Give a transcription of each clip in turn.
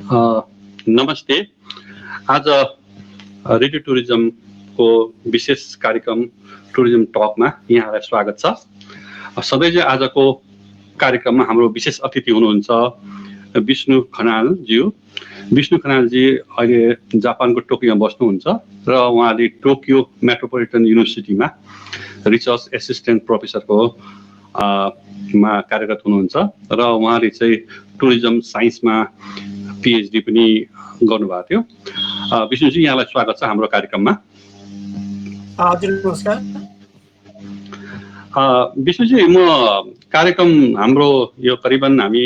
नमस्ते। आज रेडियो टुरिज्मको विशेष कार्यक्रम टुरिज्म टकमा यहाँलाई स्वागत छ। सधैँ आजको कार्यक्रममा हाम्रो विशेष अतिथि हुनुहुन्छ विष्णु खनालज्यू। विष्णु खनालजी अहिले जापानको टोकियोमा बस्नुहुन्छ र उहाँले टोकियो मेट्रोपोलिटन युनिभर्सिटीमा रिसर्च एसिस्टेन्ट प्रोफेसरको मा कार्यरत हुनुहुन्छ र उहाँले चाहिँ टुरिज्म साइन्समा पिएचडी पनि गर्नुभएको थियो। विष्णुजी, यहाँलाई स्वागत छ हाम्रो कार्यक्रममा। हजुर, नमस्कार। विष्णुजी, म कार्यक्रम हाम्रो यो करिबन हामी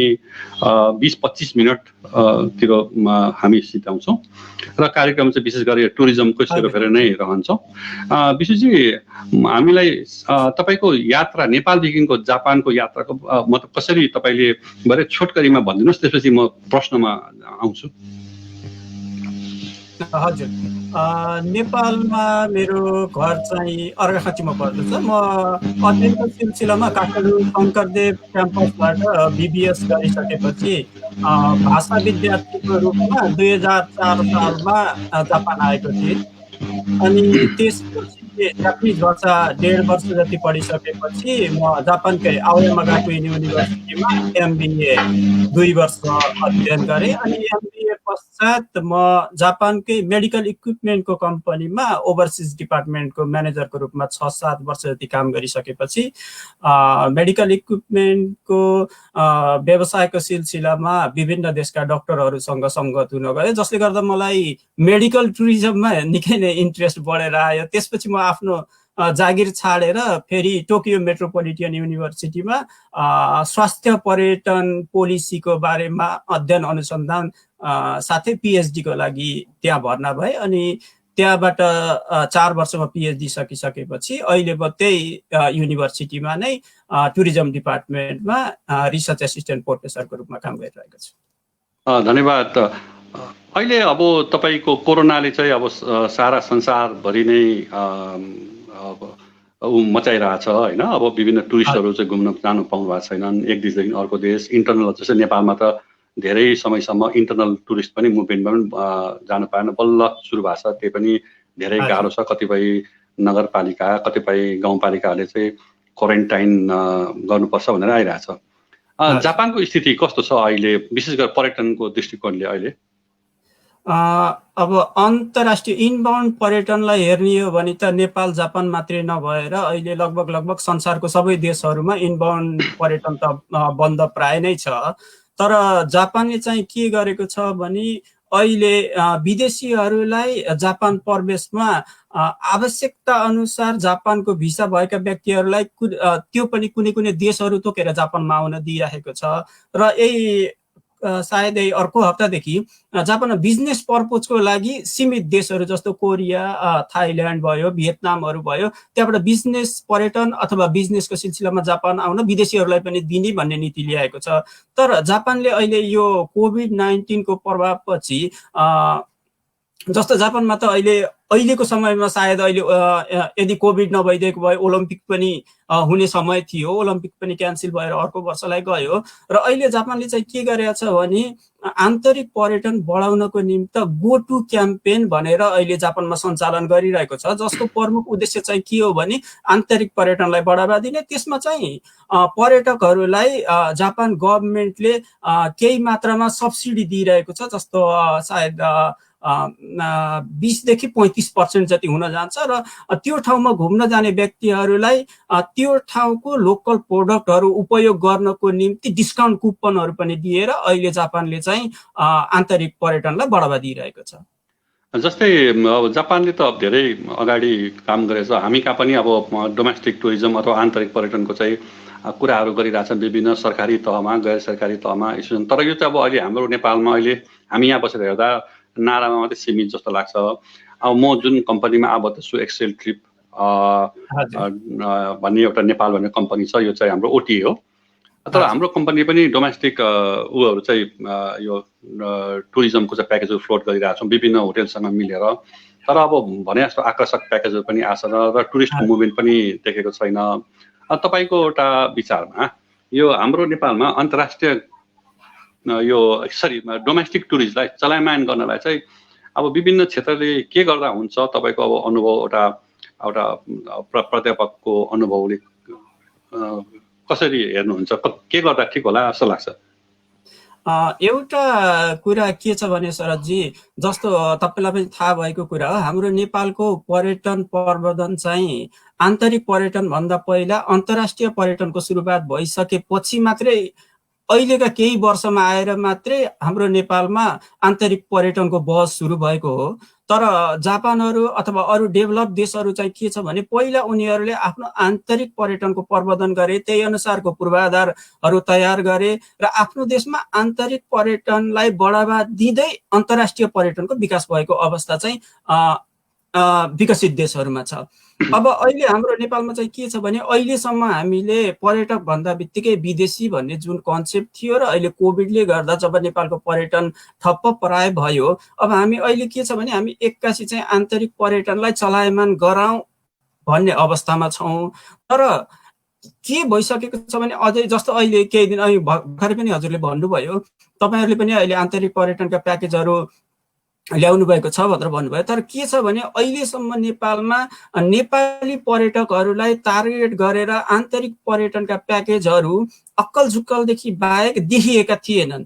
20-25 मिनट तिर हामी सिधाउँछौँ र कार्यक्रम चाहिँ विशेष गरी टुरिज्मको सेरोफेर नै रहन्छ। विष्णुजी, हामीलाई तपाईँको यात्रा नेपालदेखिको जापानको यात्राको मतलब कसरी तपाईँले भरे छोटकरीमा भनिदिनुहोस्, त्यसपछि म प्रश्नमा आउँछु। हजुर, नेपालमा मेरो घर चाहिँ अर्घाखाँचीमा पर्दछ। म अध्ययनको सिलसिलामा काठमाडौँ शङ्करदेव क्याम्पसबाट बिबिएस गरिसकेपछि भाषा विद्यार्थीको रूपमा 2004 सालमा जापान आएको थिएँ। अनि त्यसपछि जापानिज भाषा 1.5 वर्ष जति पढिसकेपछि म जापानकै आओयामागाकुइन युनिभर्सिटीमा एमबिए 2 वर्ष अध्ययन गरेँ। अनि एमबिए पश्चात म जापानकै मेडिकल इक्विपमेन्टको कम्पनीमा ओभरसिज डिपार्टमेन्टको म्यानेजरको रूपमा 6-7 वर्ष जति काम गरिसकेपछि मेडिकल इक्विपमेन्टको व्यवसायको सिलसिलामा विभिन्न देशका डक्टरहरूसँग सङ्गत हुन गयो, जसले गर्दा मलाई मेडिकल टुरिज्ममा निकै नै इन्ट्रेस्ट बढेर आयो। त्यसपछि म आफ्नो जागिर छाडेर फेरि टोकियो मेट्रोपोलिटन युनिभर्सिटीमा स्वास्थ्य पर्यटन पोलिसीको बारेमा अध्ययन अनुसन्धान साथै पिएचडीको लागि त्यहाँ भर्ना भए। अनि त्यहाँबाट 4 वर्षमा पिएचडी सकिसकेपछि अहिले म त्यही युनिभर्सिटीमा नै टुरिज्म डिपार्टमेन्टमा रिसर्च एसिस्टेन्ट प्रोफेसरको रूपमा काम गरिरहेको छु। धन्यवाद। अहिले अब तपाईँको कोरोनाले चाहिँ अब सारा संसारभरि नै मचाइरहेछ होइन। अब विभिन्न टुरिस्टहरू चाहिँ घुम्न जानु पाउनु भएको छैनन् एक देशदेखि अर्को देश। इन्टरनल जस्तै नेपालमा त धेरै समयसम्म इन्टरनल टुरिस्ट पनि मुभमेन्टमा पनि जानु पाएन, बल्ल सुरु भएको छ। त्यही पनि धेरै गाह्रो छ। कतिपय नगरपालिका कतिपय गाउँपालिकाहरूले चाहिँ क्वारेन्टाइन गर्नुपर्छ भनेर आइरहेछ। जापानको स्थिति कस्तो छ अहिले, विशेष गरी पर्यटनको दृष्टिकोणले अहिले? अब अन्तर्राष्ट्रिय इनबाउन्ड पर्यटनलाई हेर्ने हो भने त नेपाल जापान मात्रै नभएर अहिले लगभग संसारको सबै देशहरूमा इनबाउन्ड पर्यटन त बन्द प्राय नै छ। तर जापानले चाहिँ के गरेको छ भने अहिले विदेशीहरूलाई जापान प्रवेशमा आवश्यकता अनुसार जापानको भिसा भएका व्यक्तिहरूलाई त्यो पनि कुनै देशहरू तोकेर जापानमा आउन दिइरहेको छ। र यही सायदै अर्को हप्तादेखि जापानमा बिजनेस पर्पजको लागि सीमित देशहरू जस्तो कोरिया, थाइल्यान्ड भयो, भियतनामहरू भयो, त्यहाँबाट बिजनेस पर्यटन अथवा बिजनेसको सिलसिलामा जापान आउन विदेशीहरूलाई पनि दिने भन्ने नीति ल्याएको छ। तर जापानले अहिले यो कोभिड-19 को प्रभावपछि जस्तो जापानमा त अहिलेको समयमा सायद अहिले यदि कोभिड नभइदिएको भए ओलम्पिक पनि हुने समय थियो, ओलम्पिक पनि क्यान्सल भएर अर्को वर्षलाई गयो। र अहिले जापानले चाहिँ के गरेको छ भने आन्तरिक पर्यटन बढाउनको निम्ति गो टु क्याम्पेन भनेर अहिले जापानमा सञ्चालन गरिरहेको छ, जसको प्रमुख उद्देश्य चाहिँ के हो भने आन्तरिक पर्यटनलाई बढावा दिने। त्यसमा चाहिँ पर्यटकहरूलाई जापान गभर्मेन्टले केही मात्रामा सब्सिडी दिइरहेको छ, जस्तो सायद 20 देखि 35% जति हुन जान्छ। र त्यो ठाउँमा घुम्न जाने व्यक्तिहरूलाई त्यो ठाउँको लोकल प्रोडक्टहरू उपयोग गर्नको निम्ति डिस्काउन्ट कुपनहरू पनि दिएर अहिले जापानले चाहिँ आन्तरिक पर्यटनलाई बढावा दिइरहेको छ। जस्तै अब जापानले त धेरै अगाडि काम गरेछ। हामी कहाँ पनि अब डोमेस्टिक टुरिज्म अथवा आन्तरिक पर्यटनको चाहिँ कुराहरू गरिरहेछन् विभिन्न सरकारी तहमा, गैर सरकारी तहमा इन्स्टिट्युसन। तर यो चाहिँ अब अहिले हाम्रो नेपालमा अहिले हामी यहाँ बसेर हेर्दा नारामा मात्रै सीमित जस्तो लाग्छ। अब म जुन कम्पनीमा आबद्ध छु, एक्सेल ट्रिप भन्ने एउटा नेपाल भन्ने कम्पनी छ, यो चाहिँ हाम्रो ओटिए हो। तर हाम्रो कम्पनी पनि डोमेस्टिक उहरू चाहिँ यो टुरिज्मको चाहिँ प्याकेजहरू फ्लोट गरिरहेको छौँ विभिन्न होटेलसँग मिलेर। तर अब भने जस्तो आकर्षक प्याकेजहरू पनि आएन र टुरिस्ट मुभमेन्ट पनि देखेको छैन। तपाईँको एउटा विचारमा यो हाम्रो नेपालमा अन्तर्राष्ट्रिय यो डोमेस्टिक टुरिस्टलाई चलायमान गर्नलाई चाहिँ अब विभिन्न क्षेत्रले के गर्दा हुन्छ तपाईको अब अनुभव एउटा प्राध्यापकको अनुभवले कसरी हेर्नुहुन्छ के गर्दा ठिक होला जस्तो लाग्छ? एउटा कुरा के छ भने शरदजी, जस्तो तपाईलाई पनि थाहा भएको कुरा हो, हाम्रो नेपालको पर्यटन प्रवर्धन चाहिँ आन्तरिक पर्यटन भन्दा पहिला अन्तर्राष्ट्रिय पर्यटनको सुरुवात भइसकेपछि मात्रै अहिलेका केही वर्षमा आएर मात्रै हाम्रो नेपालमा आन्तरिक पर्यटनको बहस सुरु भएको हो। तर जापानहरू अथवा अरू डेभलप देशहरू चाहिँ के छ भने पहिला उनीहरूले आफ्नो आन्तरिक पर्यटनको प्रवर्धन गरे, त्यही अनुसारको पूर्वाधारहरू तयार गरे र आफ्नो देशमा आन्तरिक पर्यटनलाई बढावा दिँदै अन्तर्राष्ट्रिय पर्यटनको विकास भएको अवस्था चाहिँ विकसित देशहरूमा छ। अब अहिले हाम्रो नेपालमा चाहिँ के छ भने अहिलेसम्म हामीले पर्यटक भन्दा बित्तिकै विदेशी भन्ने जुन कन्सेप्ट थियो र अहिले कोभिडले गर्दा जब नेपालको पर्यटन ठप्प प्राय भयो, अब हामी अहिले के छ भने हामी एक्कासी चाहिँ आन्तरिक पर्यटनलाई चलायमान गराउँ भन्ने अवस्थामा छौँ। तर के भइसकेको छ भने अझै जस्तो अहिले केही दिन अघि भर्खरै पनि हजुरले भन्नुभयो, तपाईहरूले पनि अहिले आन्तरिक पर्यटनका प्याकेजहरू ल्याउनु भएको छ भनेर भन्नुभयो। तर के छ भने अहिलेसम्म नेपालमा नेपाली पर्यटकहरूलाई टार्गेट गरेर आन्तरिक पर्यटनका प्याकेजहरू अक्कल झुक्कलदेखि बाहेक देखिएका थिएनन्।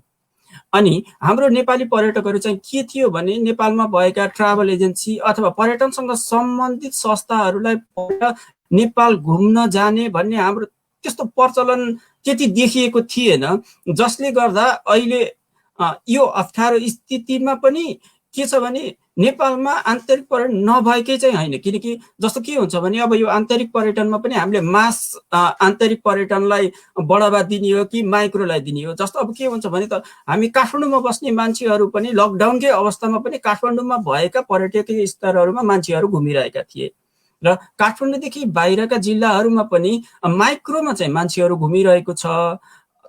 अनि हाम्रो नेपाली पर्यटकहरू चाहिँ के थियो भने नेपालमा भएका ट्राभल एजेन्सी अथवा पर्यटनसँग सम्बन्धित संस्थाहरूलाई नेपाल घुम्न जाने भन्ने हाम्रो त्यस्तो प्रचलन त्यति देखिएको थिएन, जसले गर्दा अहिले यो अप्ठ्यारो स्थितिमा पनि के छ भने नेपालमा आन्तरिक पर्यटन नभएकै चाहिँ होइन। किनकि जस्तो के हुन्छ भने अब यो आन्तरिक पर्यटनमा पनि हामीले मास आन्तरिक पर्यटनलाई बढावा दिने हो कि माइक्रोलाई दिने हो। जस्तो अब के हुन्छ भने त हामी काठमाडौँमा बस्ने मान्छेहरू पनि लकडाउनकै अवस्थामा पनि काठमाडौँमा भएका पर्यटकीय स्थलहरूमा मान्छेहरू घुमिरहेका थिए र काठमाडौँदेखि बाहिरका जिल्लाहरूमा पनि माइक्रोमा चाहिँ मान्छेहरू घुमिरहेको छ।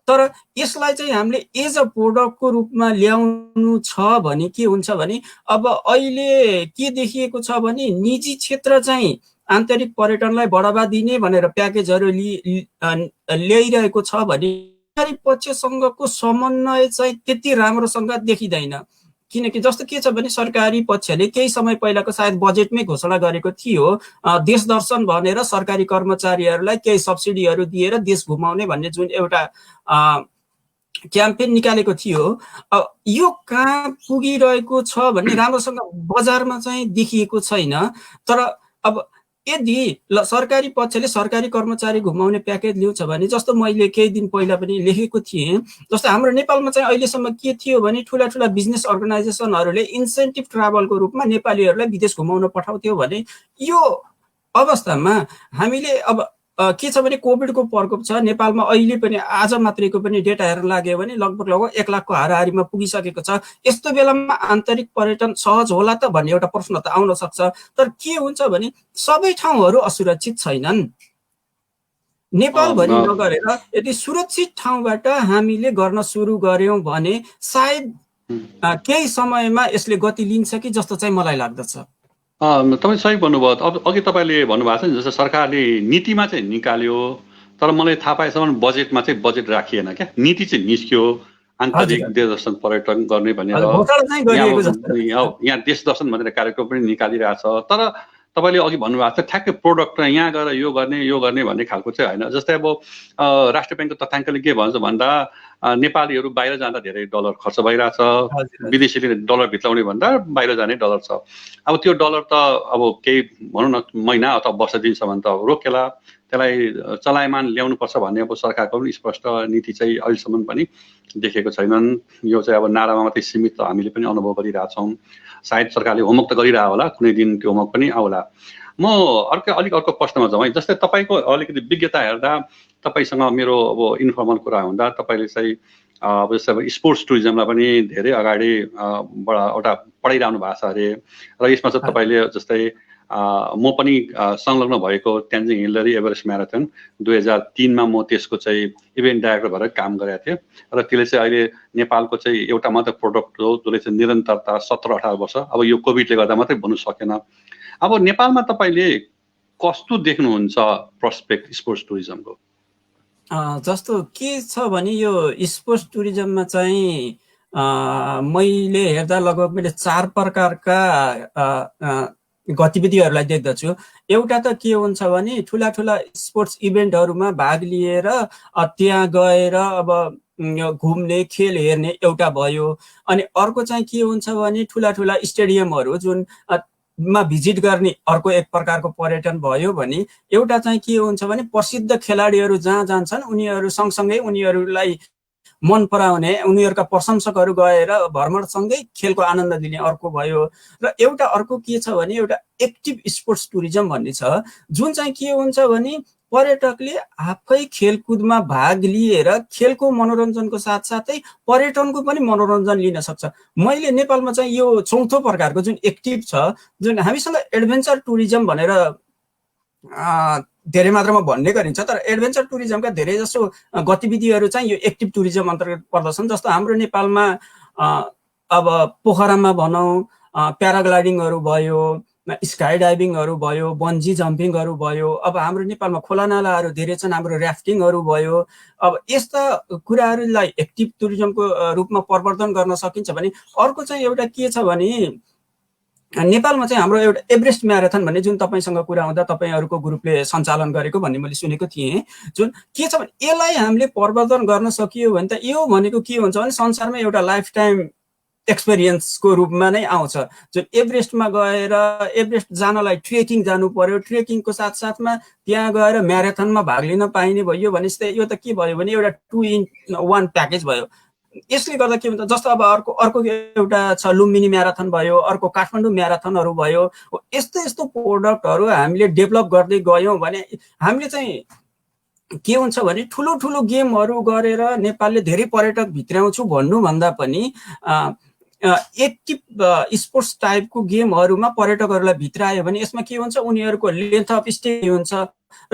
तर यसलाई चाहिँ हामीले एज अ प्रोडक्टको रूपमा ल्याउनु छ भने के हुन्छ भने अब अहिले के देखिएको छ भने निजी क्षेत्र चाहिँ आन्तरिक पर्यटनलाई बढावा दिने भनेर प्याकेजहरू ल्याइरहेको छ भने सरकारी पक्षसँगको समन्वय चाहिँ त्यति राम्रोसँग देखिँदैन। किनकि जस्तो के छ भने सरकारी पक्षले केही समय पहिलाको सायद बजेटमै घोषणा गरेको थियो देश दर्शन भनेर सरकारी कर्मचारीहरूलाई केही सब्सिडीहरू दिएर देश घुमाउने भन्ने जुन एउटा क्याम्पेन निकालेको थियो। यो कहाँ पुगिरहेको छ भन्ने राम्रोसँग बजारमा चाहिँ देखिएको छैन। तर अब यदि सरकारी पक्षले सरकारी कर्मचारी घुमाउने प्याकेज ल्याउँछ भने जस्तो मैले केही दिन पहिला पनि लेखेको थिएँ, जस्तो हाम्रो नेपालमा चाहिँ अहिलेसम्म के थियो भने ठुला ठुला बिजनेस अर्गनाइजेसनहरूले इन्सेन्टिभ ट्राभलको रूपमा नेपालीहरूलाई विदेश घुमाउन पठाउँथ्यो भने यो अवस्थामा हामीले अब के छ भने कोभिडको प्रकोप छ नेपालमा अहिले पनि आज मात्रैको पनि डेटा हेर्न लाग्यो भने लगभग 1 लाखको हाराहारीमा पुगिसकेको छ। यस्तो बेलामा आन्तरिक पर्यटन सहज होला त भन्ने एउटा प्रश्न त आउन सक्छ। तर के हुन्छ भने सबै ठाउँहरू असुरक्षित छैनन्। नेपालभरि नगरेर यदि सुरक्षित ठाउँबाट हामीले गर्न सुरु गर्यौं भने सायद केही समयमा यसले गति लिन्छ कि जस्तो चाहिँ मलाई लाग्दछ। तपाईँ सही भन्नुभयो। अब अघि तपाईँले भन्नुभएको छ नि जस्तो सरकारले नीतिमा चाहिँ निकाल्यो, तर मलाई थाहा पाएसम्म बजेटमा चाहिँ बजेट राखिएन क्या। नीति चाहिँ निस्क्यो आन्तरिक देश दर्शन पर्यटन गर्ने भनेर, यहाँ देश दर्शन भनेर कार्यक्रम पनि निकालिरहेछ। तर तपाईँले अघि भन्नुभएको छ ठ्याक्कै प्रोडक्ट यहाँ गएर यो गर्ने भन्ने खालको चाहिँ होइन। जस्तै अब राष्ट्रिय ब्याङ्कको तथ्याङ्कले के भन्छ भन्दा नेपालीहरू बाहिर जाँदा धेरै डलर खर्च भइरहेछ, विदेशीले डलर भित्राउने भन्दा बाहिर जाने डलर छ। अब त्यो डलर त अब केही भनौँ न महिना अथवा वर्ष दिनसम्म त रोकेला, त्यसलाई चलायमान ल्याउनुपर्छ भन्ने अब सरकारको पनि स्पष्ट नीति चाहिँ अहिलेसम्म पनि देखेको छैनन्। यो चाहिँ अब नारामा मात्रै सीमित हामीले पनि अनुभव गरिरहेछौँ। सायद सरकारले होमवर्क त गरिरह होला, कुनै दिन त्यो होमवर्क पनि आउला। म अर्को प्रश्नमा जाउँ है। जस्तै तपाईँको अलिकति विज्ञता हेर्दा तपाईँसँग मेरो अब इन्फर्मल कुरा हुँदा तपाईँले चाहिँ अब जस्तै अब स्पोर्ट्स टुरिज्मलाई पनि धेरै अगाडि एउटा पढाइरहनु भएको छ अरे, र यसमा चाहिँ तपाईँले जस्तै म पनि संलग्न भएको तेन्जिङ हिलरी एभरेस्ट म्याराथन 2003मा म त्यसको चाहिँ इभेन्ट डाइरेक्टर भएर काम गरेको थिएँ। र त्यसले चाहिँ अहिले नेपालको चाहिँ एउटा मात्र प्रोडक्ट हो जसले चाहिँ निरन्तरता 17-18 वर्ष, अब यो कोभिडले गर्दा मात्रै बन्नु सकेन। अब नेपालमा तपाईँले कस्तो देख्नुहुन्छ प्रोस्पेक्ट स्पोर्ट्स टुरिज्मको? जस्तो के छ भने यो स्पोर्ट्स टुरिज्ममा चाहिँ मैले हेर्दा लगभग मैले 4 प्रकारका गतिविधिहरूलाई देख्दछु। एउटा त के हुन्छ भने ठुला ठुला स्पोर्ट्स इभेन्टहरूमा भाग लिएर त्यहाँ गएर अब घुम्ने खेल हेर्ने एउटा भयो। अनि अर्को चाहिँ के हुन्छ भने ठुला ठुला स्टेडियमहरू जुन मा भिजिट गर्ने अर्को एक प्रकारको पर्यटन भयो भने एउटा चाहिँ के हुन्छ भने प्रसिद्ध खेलाडीहरू जहाँ जान्छन् उनीहरू सँगसँगै उनीहरूलाई मन पराउने उनीहरूका प्रशंसकहरू गएर भ्रमणसँगै खेलको आनन्द लिने अर्को भयो। र एउटा अर्को के छ भने एउटा एक्टिभ स्पोर्ट्स टुरिज्म भन्ने छ जुन चाहिँ के हुन्छ भने पर्यटकले आफै खेलकुदमा भाग लिएर खेलको मनोरञ्जनको साथसाथै पर्यटनको पनि मनोरञ्जन लिन सक्छ। मैले नेपालमा चाहिँ यो चौथो प्रकारको जुन एक्टिभ छ जुन हामीसँग एडभेन्चर टुरिज्म भनेर धेरै मात्रामा भन्ने गरिन्छ तर एडभेन्चर टुरिज्मका धेरै जसो गतिविधिहरू चाहिँ यो एक्टिभ टुरिज्म अन्तर्गत पर्दछन्। जस्तो हाम्रो नेपालमा अब पोखरामा भनौँ प्याराग्लाइडिङहरू भयो, स्काई डाइभिङहरू भयो, बन्जी जम्पिङहरू भयो। अब हाम्रो नेपालमा खोलानालाहरू धेरै छन्, हाम्रो ऱ्याफ्टिङहरू भयो। अब यस्ता कुराहरूलाई एक्टिभ टुरिज्मको रूपमा प्रवर्धन गर्न सकिन्छ भने अर्को चाहिँ एउटा के छ भने नेपालमा चाहिँ हाम्रो एउटा एभरेस्ट म्याराथन भन्ने जुन तपाईँसँग कुरा हुँदा तपाईँहरूको ग्रुपले सञ्चालन गरेको भन्ने मैले सुनेको थिएँ। जुन के छ भने यसलाई हामीले प्रवर्धन गर्न सकियो भने त यो भनेको के हुन्छ भने संसारमा एउटा लाइफ टाइम एक्सपिरियन्सको रूपमा नै आउँछ। जुन एभरेस्टमा गएर एभरेस्ट जानलाई ट्रेकिङ जानु पर्यो, ट्रेकिङको साथसाथमा त्यहाँ गएर म्याराथनमा भाग लिन पाइने भयो भने यो त के भयो भने एउटा 2-in-1 प्याकेज भयो। यसले गर्दा के हुन्छ जस्तो अब अर्को एउटा छ लुम्बिनी म्याराथन भयो, अर्को काठमाडौँ म्याराथनहरू भयो। यस्तो यस्तो प्रोडक्टहरू हामीले डेभलप गर्दै गयौँ भने हामीले चाहिँ के हुन्छ भने ठुलो ठुलो गेमहरू गरेर नेपालले धेरै पर्यटक भित्राउँछु भन्नुभन्दा पनि एक्टिभ स्पोर्ट्स टाइपको गेमहरूमा पर्यटकहरूलाई भित्रायो भने यसमा के हुन्छ उनीहरूको लेन्थ अफ स्टे हुन्छ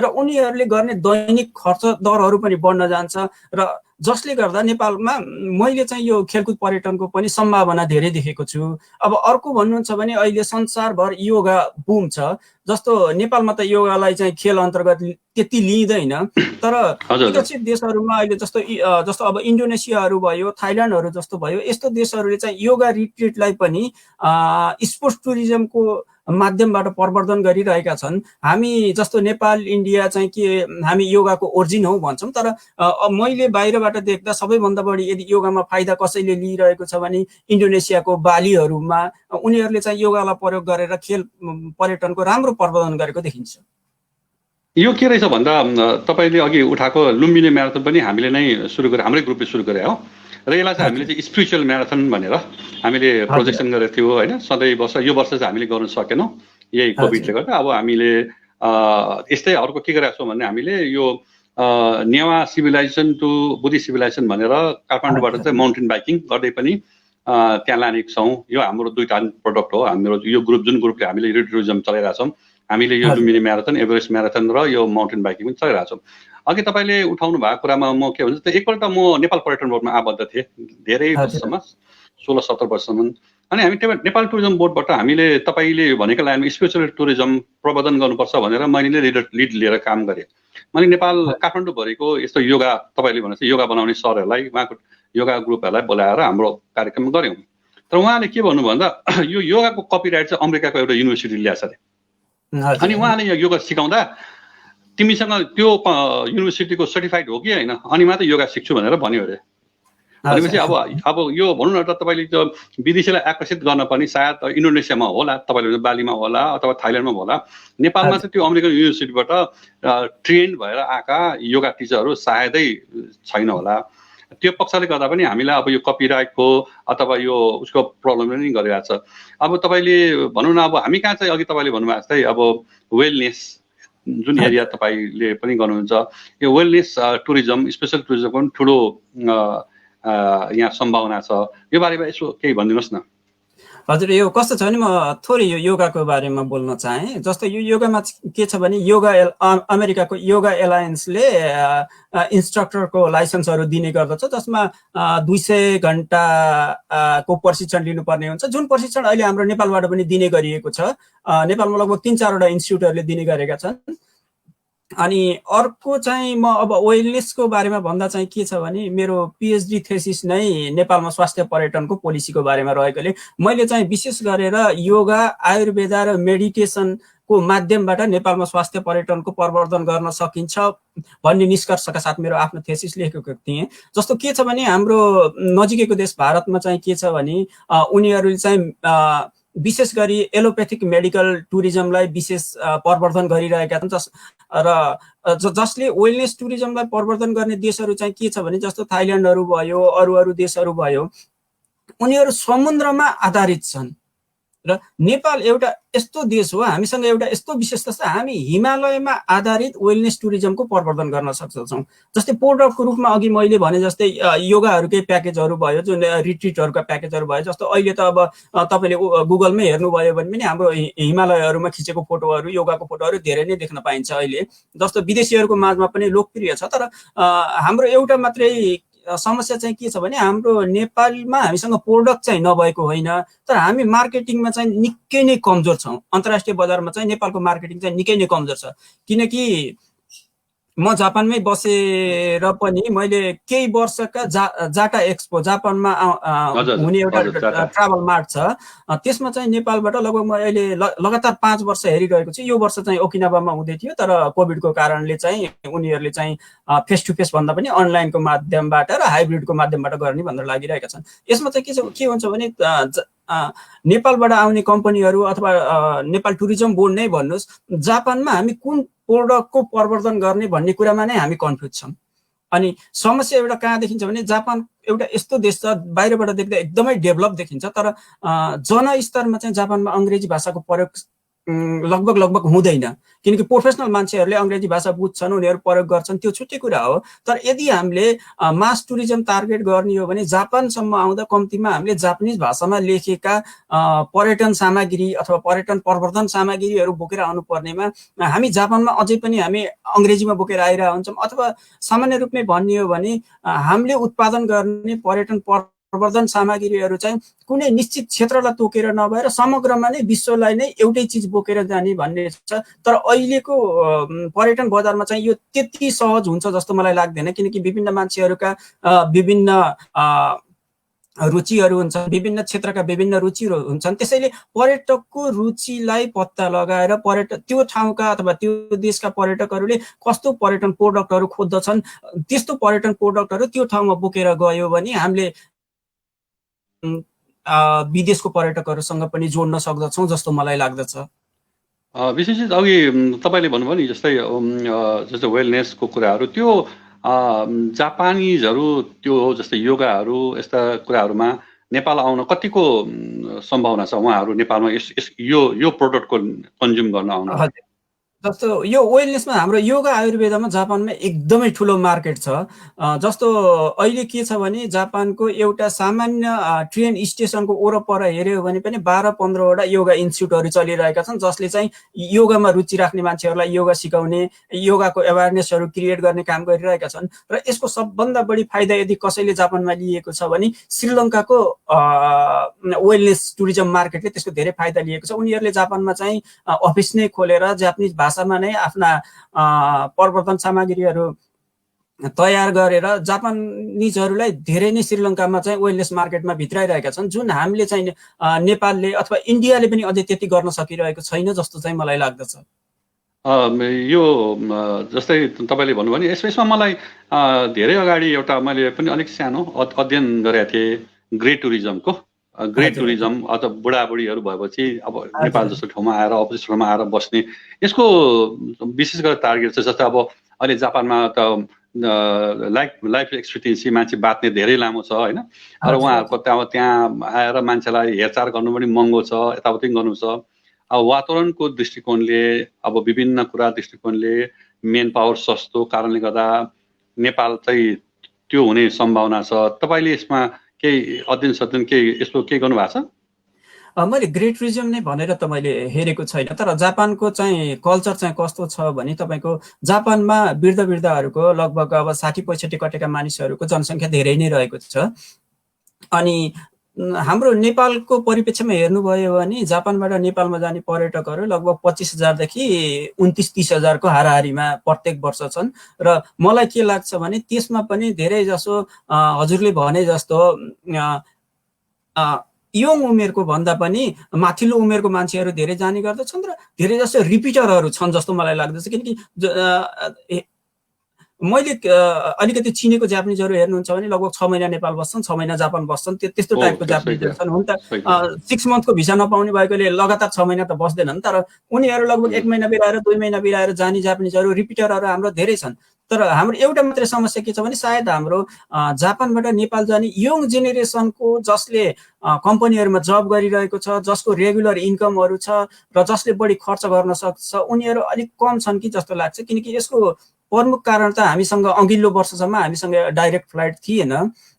र उनीहरूले गर्ने दैनिक खर्च दरहरू पनि बढ्न जान्छ र जसले गर्दा नेपालमा मैले चाहिँ यो खेलकुद पर्यटनको पनि सम्भावना धेरै देखेको छु। अब अर्को भन्नुहुन्छ भने अहिले संसारभर योगा बुम छ। जस्तो नेपालमा त योगालाई चाहिँ खेल अन्तर्गत त्यति लिइँदैन तर विकसित देशहरूमा अहिले जस्तो अब इन्डोनेसियाहरू भयो, थाइल्यान्डहरू जस्तो भयो, यस्तो देशहरूले चाहिँ योगा रिट्रिटलाई पनि स्पोर्ट्स टुरिज्मको माध्यमबाट प्रवर्धन गरिरहेका छन्। हामी जस्तो नेपाल इन्डिया चाहिँ के हामी योगाको ओरिजिन हौ भन्छौँ तर मैले बाहिरबाट देख्दा सबैभन्दा बढी यदि योगामा फाइदा कसैले लिइरहेको छ भने इन्डोनेसियाको बालीहरूमा उनीहरूले चाहिँ योगालाई प्रयोग गरेर खेल पर्यटनको राम्रो प्रवर्धन गरेको देखिन्छ। यो के रहेछ भन्दा तपाईँले अघि उठाएको लुम्बिनी म्याराथन पनि हामीले नै सुरु गरे, हाम्रै ग्रुपले सुरु गरे हो र यसलाई चाहिँ हामीले चाहिँ स्पिरिचुअल म्याराथन भनेर हामीले प्रोजेक्सन गरेको थियो होइन। सधैँ वर्ष यो वर्ष चाहिँ हामीले गर्न सकेनौँ यही कोभिडले गर्दा। अब हामीले यस्तै अर्को के गरेका छौँ भने हामीले यो Newa civilization to Buddhist civilization भनेर काठमाडौँबाट चाहिँ माउन्टेन बाइकिङ गर्दै पनि त्यहाँ लानेको छौँ। यो हाम्रो दुईवटा प्रोडक्ट हो। हाम्रो यो ग्रुप जुन ग्रुपले हामीले टुरिज्म चलाइरहेछौँ हामीले यो लुम्बिनी म्याराथन, एभरेस्ट म्याराथन र यो माउन्टेन बाइकिङ पनि चलाइरहेछौँ। अघि तपाईँले उठाउनु भएको कुरामा म के भन्छ एकपल्ट म नेपाल पर्यटन बोर्डमा आबद्ध थिएँ धेरै वर्षसम्म, 16-17 वर्षसम्म। अनि हामी नेपाल टुरिज्म बोर्डबाट हामीले तपाईँले भनेको लाइनमा स्पिरिचुअल टुरिज्म प्रवर्धन गर्नुपर्छ भनेर मैले लिड लिएर काम गरेँ। मैले नेपाल काठमाडौँभरिको यस्तो योगा तपाईँले भनेपछि योगा बनाउने सरहरूलाई उहाँको योगा ग्रुपहरूलाई बोलाएर हाम्रो कार्यक्रम गऱ्यौँ। तर उहाँले के भन्नु भन्दा यो योगाको कपिराइट चाहिँ अमेरिकाको एउटा युनिभर्सिटीले ल्याएको छ अरे। अनि उहाँले यो योगा सिकाउँदा तिमीसँग त्यो युनिभर्सिटीको सर्टिफाइड हो कि होइन अनि मात्रै योगा सिक्छु भनेर भन्यो अरे। भनेपछि अब यो भनौँ न त तपाईँले त्यो विदेशीलाई आकर्षित गर्न पनि सायद इन्डोनेसियामा होला, तपाईँले बालीमा होला अथवा थाइल्यान्डमा होला। नेपालमा चाहिँ त्यो अमेरिकन युनिभर्सिटीबाट ट्रेन भएर आएका योगा टिचरहरू सायदै छैन होला। त्यो पक्षले गर्दा पनि हामीलाई अब यो कपिराइटको अथवा यो उसको प्रब्लम पनि गरिरहेको छ। अब तपाईँले भनौँ न अब हामी कहाँ चाहिँ अघि तपाईँले भन्नुभएको जस्तै अब वेलनेस जुन एरिया तपाईँले पनि गर्नुहुन्छ यो वेलनेस टुरिज्म स्पेसल टुरिज्मको पनि ठुलो यहाँ सम्भावना छ। यो बारेमा यसो केही भनिदिनुहोस् न। हजुर यो कस्तो छ भने म थोरै यो योगाको बारेमा बोल्न चाहेँ। जस्तो यो योगामा के छ भने अमेरिकाको योगा एलायन्सले इन्स्ट्रक्टरको लाइसेन्सहरू दिने गर्दछ जसमा 200 घण्टाको प्रशिक्षण लिनुपर्ने हुन्छ जुन प्रशिक्षण अहिले हाम्रो नेपालबाट पनि दिने गरिएको छ। नेपालमा लगभग 3-4 वटा इन्स्टिट्युटहरूले दिने गरेका छन्। अनि अर्को चाहिँ म अब वेलनेसको बारेमा भन्दा चाहिँ के छ भने मेरो पिएचडी थेसिस नै नेपालमा स्वास्थ्य पर्यटनको पोलिसीको बारेमा रहेकोले मैले चाहिँ विशेष गरेर योगा, आयुर्वेद र मेडिटेसनको माध्यमबाट नेपालमा स्वास्थ्य पर्यटनको प्रवर्धन गर्न सकिन्छ भन्ने निष्कर्षका साथ मेरो आफ्नो थेसिस लेखेको थिएँ। जस्तो के छ भने हाम्रो नजिकैको देश भारतमा चाहिँ के छ भने उनीहरूले चाहिँ विशेष गरी एलोपेथिक मेडिकल टुरिज्मलाई विशेष प्रवर्धन गरिरहेका छन् र जसले वेलनेस टुरिज्मलाई प्रवर्धन गर्ने देशहरू चाहिँ के छ भने जस्तो थाइल्यान्डहरू भयो, अरू देशहरू भयो, उनीहरू समुद्रमा आधारित छन् र नेपाल एउटा यस्तो देश हो, हामीसँग एउटा यस्तो विशेषता छ, हामी हिमालयमा आधारित वेलनेस टुरिज्मको प्रवर्धन गर्न सक्छौँ। जस्तै प्रोडक्टको रूपमा अघि मैले भने जस्तै योगाहरूकै प्याकेजहरू भयो, जुन रिट्रिटहरूका प्याकेजहरू भयो। जस्तो अहिले त अब तपाईँले गुगलमै हेर्नुभयो भने पनि हाम्रो हिमालयहरूमा खिचेको फोटोहरू, योगाको फोटोहरू धेरै नै देख्न पाइन्छ अहिले। जस्तो विदेशीहरूको माझमा पनि लोकप्रिय छ। तर हाम्रो एउटा मात्रै समस्या चाहिँ के छ भने हाम्रो नेपालमा हामीसँग प्रोडक्ट चाहिँ नभएको होइन, तर हामी मार्केटिङमा चाहिँ निकै नै कमजोर छौँ। अन्तर्राष्ट्रिय बजारमा चाहिँ नेपालको मार्केटिङ चाहिँ निकै नै कमजोर छ। किनकि म जापानमै बसेर पनि मैले केही वर्षका जाटा एक्सपो, जापानमा हुने एउटा ट्राभल मार्ट छ, त्यसमा चाहिँ नेपालबाट लगभग म अहिले लगातार 5 वर्ष हेरिरहेको छु। यो वर्ष चाहिँ ओकिनावामा हुँदै थियो, तर कोभिडको कारणले चाहिँ उनीहरूले चाहिँ फेस टु फेस भन्दा पनि अनलाइनको माध्यमबाट र हाइब्रिडको माध्यमबाट गर्ने भनेर लागिरहेका छन्। यसमा चाहिँ के हुन्छ भने नेपालबाट आउने कम्पनीहरू अथवा नेपाल टुरिज्म बोर्ड नै भन्नुहोस्, जापानमा हामी कुन प्रोडक्टको प्रवर्धन गर्ने भन्ने कुरामा नै हामी कन्फ्युज छौँ। अनि समस्या एउटा कहाँ देखिन्छ भने जापान एउटा यस्तो देश छ, बाहिरबाट देख्दा एकदमै डेभलप देखिन्छ, तर जनस्तरमा चाहिँ जापानमा अङ्ग्रेजी भाषाको प्रयोग लगभग हुँदैन। किनकि प्रोफेसनल मान्छेहरूले अङ्ग्रेजी भाषा बुझ्छन्, उनीहरू प्रयोग गर्छन्, त्यो छुट्टै कुरा हो। तर यदि हामीले मास टुरिज्म टार्गेट गर्ने हो भने जापानसम्म आउँदा कम्तीमा हामीले जापानिज भाषामा लेखेका पर्यटन सामग्री अथवा पर्यटन प्रवर्धन सामग्रीहरू बोकेर आउनुपर्नेमा हामी जापानमा अझै पनि हामी अङ्ग्रेजीमा बोकेर आइरहेका हुन्छौँ। अथवा सामान्य रूपमै भन्ने हो भने हामीले उत्पादन गर्ने पर्यटन प्रवर्धन सामग्रीहरू चाहिँ कुनै निश्चित क्षेत्रलाई तोकेर नभएर समग्रमा नै विश्वलाई नै एउटै चिज बोकेर जाने भन्ने छ। तर अहिलेको पर्यटन बजारमा चाहिँ यो त्यति सहज हुन्छ जस्तो मलाई लाग्दैन, किनकि विभिन्न मान्छेहरूका विभिन्न रुचिहरू हुन्छन्, विभिन्न क्षेत्रका विभिन्न रुचिहरू हुन्छन्। त्यसैले पर्यटकको रुचिलाई पत्ता लगाएर त्यो ठाउँका अथवा त्यो देशका पर्यटकहरूले कस्तो पर्यटन प्रोडक्टहरू खोज्दछन्, त्यस्तो पर्यटन प्रोडक्टहरू त्यो ठाउँमा बोकेर गयो भने हामीले विदेशको पर्यटकहरूसँग पनि जोड्न सक्दछौँ जस्तो मलाई लाग्दछ। विशेष अघि तपाईँले भन्नुभयो नि जस्तै जस्तो वेलनेसको कुराहरू, त्यो जापानिजहरू त्यो जस्तै योगाहरू यस्ता कुराहरूमा नेपाल आउन कतिको सम्भावना छ? उहाँहरू नेपालमा यो प्रोडक्टको कन्ज्युम गर्न आउनु? जस्तो यो वेलनेसमा हाम्रो योगा आयुर्वेदमा जापानमा एकदमै ठुलो मार्केट छ। जस्तो अहिले के छ भने जापानको एउटा सामान्य ट्रेन स्टेसनको वरपर हेऱ्यो भने पनि 12-15वटा योगा इन्स्टिट्युटहरू चलिरहेका छन्, जसले चाहिँ योगामा रुचि राख्ने मान्छेहरूलाई योगा सिकाउने, योगाको एवेरनेसहरू क्रिएट गर्ने काम गरिरहेका छन्। र यसको सबभन्दा बढी फाइदा यदि कसैले जापानमा लिएको छ भने श्रीलङ्काको वेलनेस टुरिज्म मार्केटले त्यसको धेरै फाइदा लिएको छ। उनीहरूले जापानमा चाहिँ अफिस नै खोलेर जापानिज भाषामा नै आफ्ना प्रवर्धन सामग्रीहरू तयार गरेर जापानिजहरूलाई धेरै नै श्रीलङ्कामा चाहिँ वेलनेस मार्केटमा भित्राइरहेका छन्, जुन हामीले चाहिँ नेपालले अथवा इन्डियाले पनि अझै त्यति गर्न सकिरहेको छैन जस्तो चाहिँ मलाई लाग्दछ। यो जस्तै तपाईँले भन्नुभयो नि, यसमा मलाई धेरै अगाडि एउटा मैले पनि अलिक सानो अध्ययन गरेका थिएँ ग्रे टुरिज्मको। ग्रे टुरिज्म अथवा बुढाबुढीहरू भएपछि अब नेपाल जस्तो ठाउँमा आएर अपोजिट ठाउँमा आएर बस्ने, यसको विशेष गरेर टार्गेट चाहिँ जस्तै अब अहिले जापानमा त लाइफ एक्सपेक्टेन्सी मान्छे बाँच्ने धेरै लामो छ होइन, र उहाँहरूको त्यहाँ आएर मान्छेलाई हेरचाह गर्नु पनि महँगो छ, यताउति गर्नु छ। अब वातावरणको दृष्टिकोणले, अब विभिन्न कुरा दृष्टिकोणले, मेन पावर सस्तो कारणले गर्दा नेपाल चाहिँ त्यो हुने सम्भावना छ। तपाईँले यसमा केही अध्ययन केही यस्तो केही गर्नु भएको छ? मैले ग्रेट टुरिज्म नै भनेर त मैले हेरेको छैन, तर जापानको चाहिँ कल्चर चाहिँ कस्तो छ भने तपाईँको जापानमा वृद्धहरूको लगभग अब 60-65 कटेका मानिसहरूको जनसङ्ख्या धेरै नै रहेको छ। अनि हाम्रो नेपालको परिप्रेक्ष्यमा हेर्नुभयो भने जापानबाट नेपालमा जाने पर्यटकहरू लगभग 25,000 देखि 29-30,000 को हाराहारीमा प्रत्येक वर्ष छन् र मलाई के लाग्छ भने त्यसमा पनि धेरै जसो हजुरले भने जस्तो यङ उमेरको भन्दा पनि माथिल्लो उमेरको मान्छेहरू धेरै जाने गर्दछन् र धेरै जसो रिपिटरहरू छन् जस्तो मलाई लाग्दछ। किनकि मैले अलिकति चिनेको जापानिजहरू हेर्नुहुन्छ भने लगभग 6 महिना नेपाल बस्छन्, 6 महिना जापान बस्छन्, त्यस्तो टाइपको जापानिजहरू छन्। हुन त 6 मन्थको भिसा नपाउने भएकोले लगातार 6 महिना त बस्दैनन्, तर उनीहरू लगभग 1 महिना बिराएर 2 महिना बिराएर जाने जापानिजहरू रिपिटरहरू हाम्रो धेरै छन्। तर हाम्रो एउटा मात्रै समस्या के छ भने सायद हाम्रो जापानबाट नेपाल जाने यङ जेनेरेसनको जसले कम्पनीहरूमा जब गरिरहेको छ, जसको रेगुलर इन्कमहरू छ र जसले बढी खर्च गर्न सक्छ, उनीहरू अलिक कम छन् कि जस्तो लाग्छ। किनकि यसको प्रमुख कारण त हामीसँग अघिल्लो वर्षसम्म हामीसँग डाइरेक्ट फ्लाइट थिएन।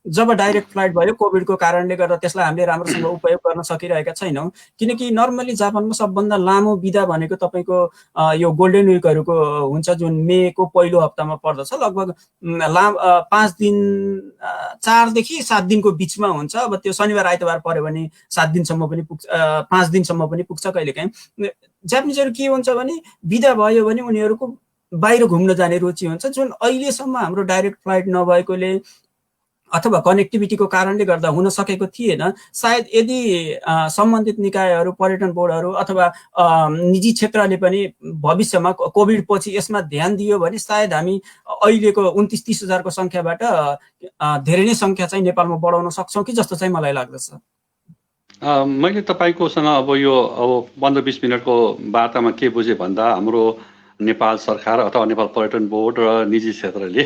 जब डाइरेक्ट फ्लाइट भयो कोभिडको कारणले गर्दा त्यसलाई हामीले राम्रोसँग उपयोग गर्न सकिरहेका छैनौँ। किनकि नर्मली जापानमा सबभन्दा लामो बिदा भनेको तपाईँको यो गोल्डन विकहरूको हुन्छ, जुन मेको पहिलो हप्तामा पर्दछ। लगभग 5 दिन 4 देखि 7 दिनको बिचमा हुन्छ। अब त्यो शनिबार आइतबार पर्यो भने 7 दिनसम्म पनि पुग्छ, 5 दिनसम्म पनि पुग्छ कहिलेकाहीँ। जापानिजहरू के हुन्छ भने बिदा भयो भने उनीहरूको बाहिर घुम्न जाने रुचि हुन्छ, जुन अहिलेसम्म हाम्रो डाइरेक्ट फ्लाइट नभएकोले अथवा कनेक्टिभिटीको कारणले गर्दा हुन सकेको थिएन। सायद यदि सम्बन्धित निकायहरू, पर्यटन बोर्डहरू अथवा निजी क्षेत्रले पनि भविष्यमा कोभिड पछि यसमा ध्यान दियो भने सायद हामी अहिलेको 29-30,000 को सङ्ख्याबाट धेरै नै सङ्ख्या चाहिँ नेपालमा बढाउन सक्छौँ कि जस्तो चाहिँ मलाई लाग्दछ। मैले तपाईँकोसँग अब यो 15-20 मिनटको वार्तामा के बुझेँ भन्दा हाम्रो नेपाल सरकार अथवा नेपाल पर्यटन बोर्ड र निजी क्षेत्रले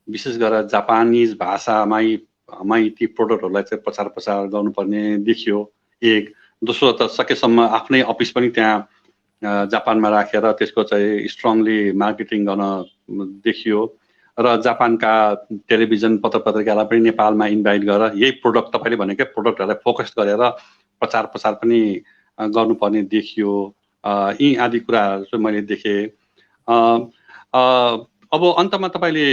विशेष गरेर जापानिज भाषामै ती प्रोडक्टहरूलाई चाहिँ प्रचार गर्नुपर्ने देखियो। एक दोस्रो त सकेसम्म आफ्नै अफिस पनि त्यहाँ जापानमा राखेर त्यसको चाहिँ स्ट्रङली मार्केटिङ गर्न देखियो र जापानका टेलिभिजन पत्र पत्रिकालाई पनि नेपालमा इन्भाइट गरेर यही प्रोडक्ट तपाईँले भनेकै प्रोडक्टहरूलाई फोकस गरेर प्रचार पनि गर्नुपर्ने देखियो। यी आदि कुराहरू चाहिँ मैले देखेँ। अब अन्तमा तपाईँले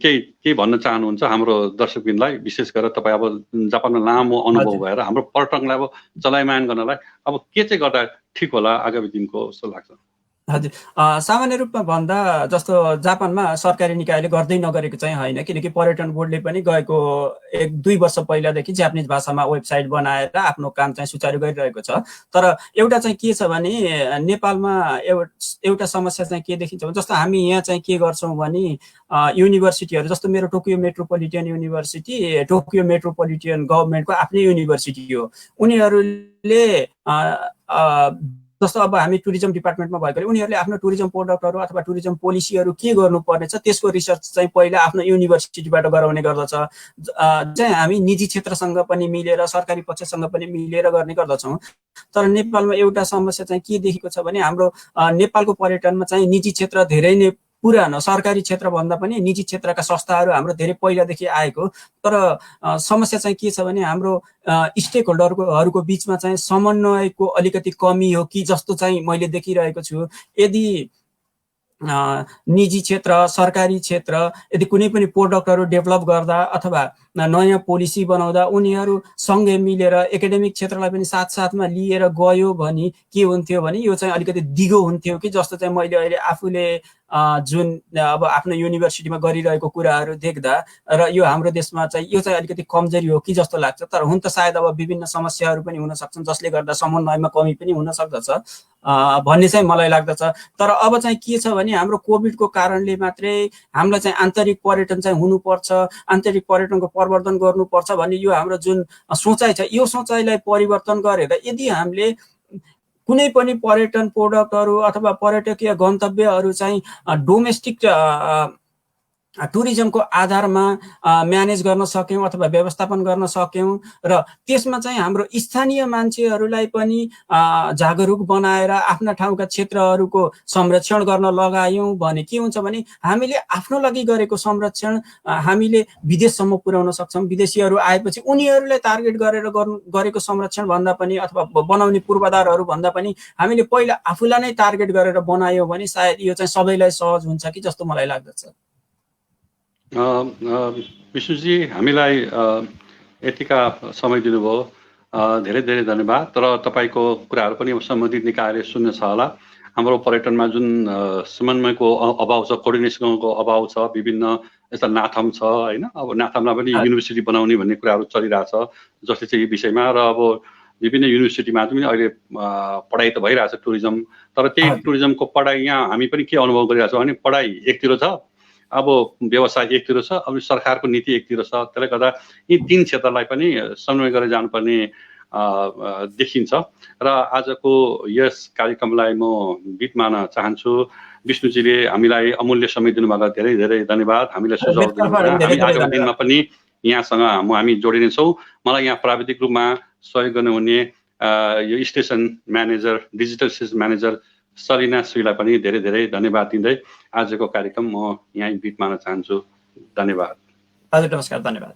केही भन्न चाहनुहुन्छ हाम्रो दर्शकबिनलाई? विशेष गरेर तपाईँ अब जापानमा लामो अनुभव भएर हाम्रो पर्यटनलाई अब चलायमान गर्नलाई अब के चाहिँ गर्दा ठिक होला आगामी दिनको जस्तो लाग्छ? हजुर, सामान्य रूपमा भन्दा जस्तो जापानमा सरकारी निकायले गर्दै नगरेको चाहिँ होइन। किनकि पर्यटन बोर्डले पनि गएको 1-2 वर्ष पहिलादेखि जापानिज भाषामा वेबसाइट बनाएर आफ्नो काम चाहिँ सुचारू गरिरहेको छ। तर एउटा चाहिँ के छ भने नेपालमा एउटा समस्या चाहिँ के देखिन्छ भने जस्तो हामी यहाँ चाहिँ के गर्छौँ भने युनिभर्सिटीहरू जस्तो मेरो Tokyo metropolitan university Tokyo metropolitan गभर्मेन्टको आफ्नै युनिभर्सिटी हो। उनीहरूले जस्तो अब हामी टुरिज्म डिपार्टमेन्टमा भएकोले उनीहरूले आफ्नो टुरिज्म प्रोडक्टहरू अथवा टुरिज्म पोलिसीहरू के गर्नुपर्नेछ त्यसको रिसर्च चाहिँ पहिला आफ्नो युनिभर्सिटीबाट गराउने गर्दछ। चाहिँ हामी निजी क्षेत्रसँग पनि मिलेर सरकारी पक्षसँग पनि मिलेर गर्ने गर्दछौँ। तर नेपालमा एउटा समस्या चाहिँ के देखेको छ भने हाम्रो नेपालको पर्यटनमा चाहिँ निजी क्षेत्र धेरै नै पुरानो, सरकारी क्षेत्र भन्दा पनि निजी क्षेत्रका संस्थाहरू हाम्रो धेरै पहिलादेखि आएको। तर समस्या चाहिँ के छ भने हाम्रो स्टेक होल्डरहरूको बिचमा चाहिँ समन्वयको अलिकति कमी हो कि जस्तो चाहिँ मैले देखिरहेको छु। यदि निजी क्षेत्र, सरकारी क्षेत्र यदि कुनै पनि प्रोडक्टहरू डेभलप गर्दा अथवा नयाँ पोलिसी बनाउँदा उनीहरू सँगै मिलेर एकाडेमिक क्षेत्रलाई पनि साथसाथमा लिएर गयो भने के हुन्थ्यो भने यो चाहिँ अलिकति दिगो हुन्थ्यो कि जस्तो चाहिँ मैले अहिले आफूले जुन अब आफ्नो युनिभर्सिटीमा गरिरहेको कुराहरू देख्दा र यो हाम्रो देशमा चाहिँ यो चाहिँ अलिकति कमजोरी हो कि जस्तो लाग्छ। तर हुन त सायद अब विभिन्न समस्याहरू पनि हुन सक्छन् जसले गर्दा समन्वयमा कमी पनि हुन सक्दछ भन्ने चाहिँ मलाई लाग्दछ। तर अब चाहिँ के छ भने हाम्रो कोभिडको कारणले मात्रै हामीलाई चाहिँ आन्तरिक पर्यटन चाहिँ हुनुपर्छ, आन्तरिक पर्यटनको प्रवर्धन गर्नुपर्छ भन्ने यो हाम्रो जुन सोचाइ छ यो सोचाइलाई परिवर्तन गरेर यदि हामीले कुनै पनि पर्यटन प्रोडक्टहरू अथवा पर्यटकीय गन्तव्यहरू चाहिँ डोमेस्टिक टुरिज्मको आधारमा म्यानेज गर्न सक्यौँ अथवा व्यवस्थापन गर्न सक्यौँ र त्यसमा चाहिँ हाम्रो स्थानीय मान्छेहरूलाई पनि जागरुक बनाएर आफ्ना ठाउँका क्षेत्रहरूको संरक्षण गर्न लगायौँ भने के हुन्छ भने हामीले आफ्नो लागि गरेको संरक्षण हामीले विदेशसम्म पुर्याउन सक्छौँ। विदेशीहरू आएपछि उनीहरूलाई टार्गेट गरेर गरेको संरक्षण भन्दा पनि अथवा बनाउने पूर्वाधारहरू भन्दा पनि हामीले पहिला आफूलाई नै टार्गेट गरेर बनायौँ भने सायद यो चाहिँ सबैलाई सहज हुन्छ कि जस्तो मलाई लाग्दछ। विष्णुजी हामीलाई यतिका समय दिनुभयो। धेरै धेरै धन्यवाद। तर तपाईँको कुराहरू पनि सम्बन्धित निकायले सुन्नेछ होला। हाम्रो पर्यटनमा जुन समन्वयको अभाव छ, कोअर्डिनेसनको अभाव छ, विभिन्न यस्ता नाथम छ होइन। अब नाथमलाई पनि युनिभर्सिटी बनाउने भन्ने कुराहरू चलिरहेछ, जसले चाहिँ यो विषयमा। र अब विभिन्न युनिभर्सिटीमा पनि अहिले पढाइ त भइरहेछ टुरिज्म, तर त्यही टुरिज्मको पढाइ यहाँ हामी पनि के अनुभव गरिरहेछौँ भने पढाइ एकतिर छ, अब व्यवसाय एकतिर छ, अब सरकारको नीति एकतिर छ। त्यसले गर्दा यी 3 क्षेत्रलाई पनि समन्वय गरेर जानुपर्ने देखिन्छ। र आजको यस कार्यक्रमलाई म बिट मार्न चाहन्छु। विष्णुजीले हामीलाई अमूल्य समय दिनुभएको धेरै धेरै धन्यवाद। हामीलाई सुझाव दिनुभयो। हामी आगामी दिनमा पनि यहाँसँग हामी जोडिनेछौँ। मलाई यहाँ प्राविधिक रूपमा सहयोग गर्नुहुने यो station manager, digital station manager Salina श्रीलाई पनि धेरै धेरै धन्यवाद दिँदै आजको कार्यक्रम म यहीँ बिट मार्न चाहन्छु। धन्यवाद। हजुर नमस्कार, धन्यवाद।